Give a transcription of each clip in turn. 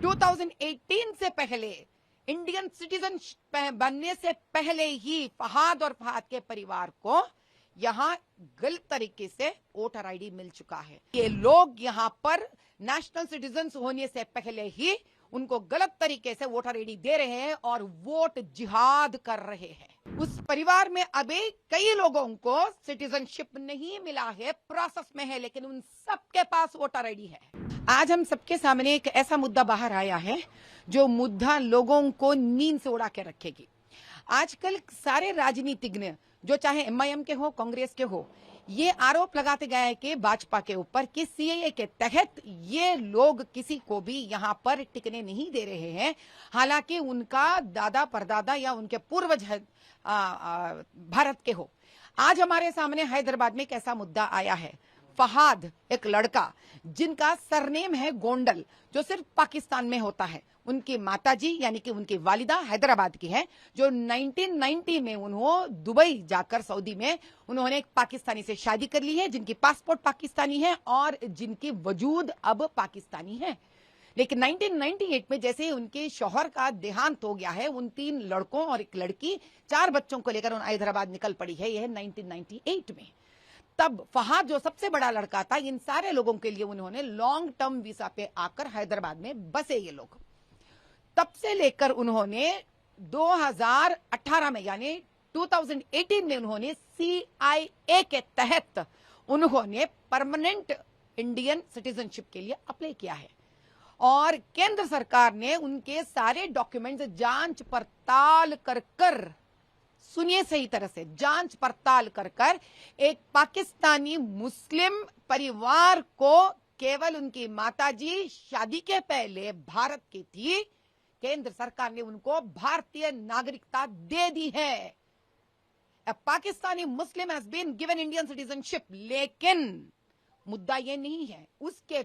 2018 से पहले, Indian citizen बनने से पहले ही फहाद और फहाद के परिवार को यहां गलत तरीके से वोटर आईडी मिल चुका है। ये लोग यहां पर नेशनल सिटीजन होने से पहले ही उनको गलत तरीके से वोटर आईडी दे रहे हैं और वोट जिहाद कर रहे हैं। उस परिवार में अभी कई लोगों को सिटीजनशिप नहीं मिला है, प्रोसेस में है, लेकिन उन सबके पास वोटर आईडी है। आज हम सबके सामने एक ऐसा मुद्दा बाहर आया है जो मुद्दा लोगों को नींद से उड़ा के रखेगी। आजकल सारे राजनीतिज्ञ, जो चाहे एमआईएम के हो, कांग्रेस के हो, ये आरोप लगाते गए कि भाजपा के ऊपर कि सीएए के तहत ये लोग किसी को भी यहां पर टिकने नहीं दे रहे हैं, हालांकि उनका दादा परदादा या उनके पूर्वज भारत के हो। आज हमारे सामने हैदराबाद में एक ऐसा मुद्दा आया है। फहाद, एक लड़का जिनका सरनेम है गोंडल, जो सिर्फ पाकिस्तान में होता है। उनकी माताजी यानी कि उनकी वालिदा हैदराबाद की है, जो 1990 में उन्होंने दुबई जाकर सऊदी में उन्होंने एक पाकिस्तानी से शादी कर ली है, जिनकी पासपोर्ट पाकिस्तानी है और जिनकी वजूद अब पाकिस्तानी है। लेकिन 1998 में जैसे ही उनके शौहर का देहांत हो गया है, उन 3 लड़कों और एक लड़की, 4 बच्चों को लेकर हैदराबाद निकल पड़ी है। यह 1998 में। तब फहाद जो सबसे बड़ा लड़का था, इन सारे लोगों के लिए उन्होंने लॉन्ग टर्म वीजा पे आकर हैदराबाद में बसे ये लोग। तब से लेकर उन्होंने 2018 में यानी 2018 में उन्होंने सीआईए के तहत उन्होंने परमानेंट इंडियन सिटीजनशिप के लिए अप्लाई किया है और केंद्र सरकार ने उनके सारे डॉक्यूमेंट्स जांच पड़ताल कर सुनिए सही तरह से, जांच पड़ताल कर एक पाकिस्तानी मुस्लिम परिवार को, केवल उनकी माताजी शादी के पहले भारत की थी, केंद्र सरकार ने उनको भारतीय नागरिकता दे दी है। Pakistani Muslim has been given Indian citizenship. लेकिन मुद्दा ये नहीं है, उसके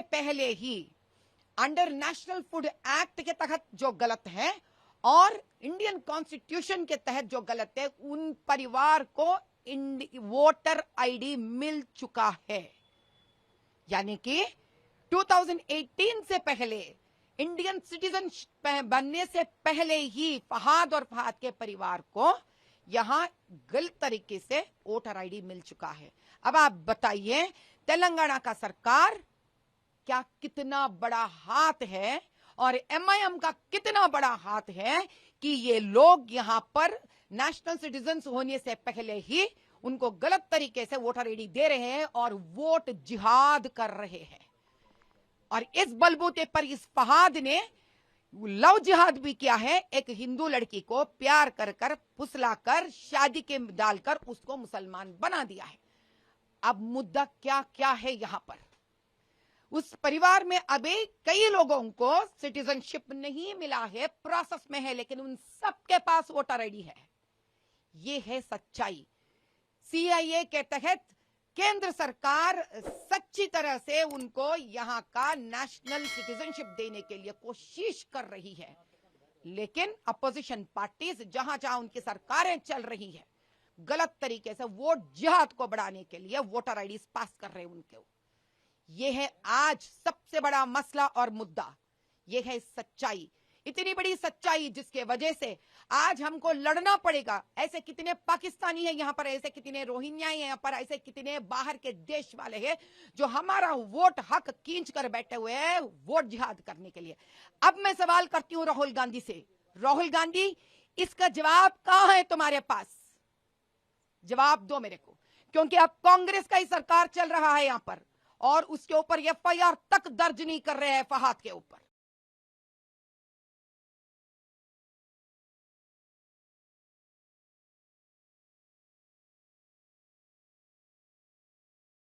पहले ही अंडर नेशनल फूड एक्ट के तहत जो गलत है और इंडियन कॉन्स्टिट्यूशन के तहत जो गलत है, उन परिवार को वोटर आईडी मिल चुका है। यानी कि 2018 से पहले, इंडियन सिटीजन बनने से पहले ही फहाद और फहाद के परिवार को यहां गलत तरीके से वोटर आईडी मिल चुका है। अब आप बताइए, तेलंगाना का सरकार क्या कितना बड़ा हाथ है और एमआईएम का कितना बड़ा हाथ है कि ये लोग यहां पर नेशनल सिटीजन होने से पहले ही उनको गलत तरीके से वोटर आईडी दे रहे हैं और वोट जिहाद कर रहे हैं। और इस बलबूते पर इस फहाद ने लव जिहाद भी किया है। एक हिंदू लड़की को प्यार कर फुसलाकर शादी के डालकर उसको मुसलमान बना दिया है। अब मुद्दा क्या क्या है यहां पर? उस परिवार में अभी कई लोगों को सिटीजनशिप नहीं मिला है, प्रोसेस में है, लेकिन उन सबके पास वोटर आईडी है। ये है सच्चाई। सीआईए के तहत केंद्र सरकार सच्ची तरह से उनको यहां का नेशनल सिटीजनशिप देने के लिए कोशिश कर रही है, लेकिन अपोजिशन पार्टीज जहां जहां उनकी सरकारें चल रही है, गलत तरीके से वोट जिहाद को बढ़ाने के लिए वोटर आईडी पास कर रहे हैं उनके। यह है आज सबसे बड़ा मसला और मुद्दा। यह है सच्चाई, इतनी बड़ी सच्चाई जिसके वजह से आज हमको लड़ना पड़ेगा। ऐसे कितने पाकिस्तानी हैं यहां पर, ऐसे कितने रोहिंग्या हैं यहां पर, ऐसे कितने बाहर के देश वाले हैं जो हमारा वोट हक खींच कर बैठे हुए हैं वोट जिहाद करने के लिए। अब मैं सवाल करती हूं राहुल गांधी से, राहुल गांधी, इसका जवाब कहां है तुम्हारे पास? जवाब दो मेरे को, क्योंकि अब कांग्रेस का ही सरकार चल रहा है यहां पर और उसके ऊपर एफआईआर तक दर्ज नहीं कर रहे हैं फहाद के ऊपर।